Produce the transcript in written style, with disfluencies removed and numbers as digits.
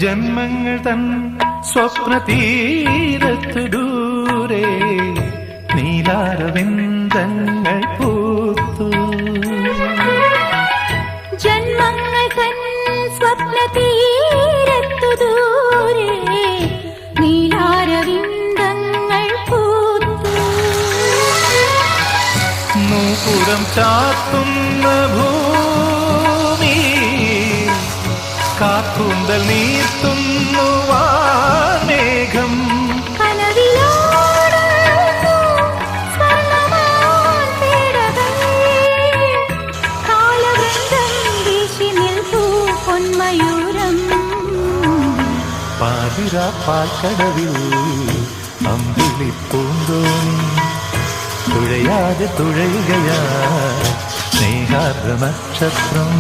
ജന്മങ്ങൾ തൻ സ്വപ്ന തീരത്തു ദൂരെ നീലാരവിന്ദങ്ങൾ പൂത്തു. ജന്മങ്ങൾ തൻ സ്വപ്ന തീരത്തു ദൂരെ നീലാരവിന്ദങ്ങൾ പൂത്തു. നൂപുരം ചാത്തുന്ന ഭൂമി കാക്കൂന്തൽ നീർത്തുന്നു വാനേഘം. പാതിരാ പാൽക്കടവിൽ അമ്പിളി പൂന്തോണി തുഴയാതെ തുഴയുകയാ സ്നേഹാർദ്ര നക്ഷത്രം.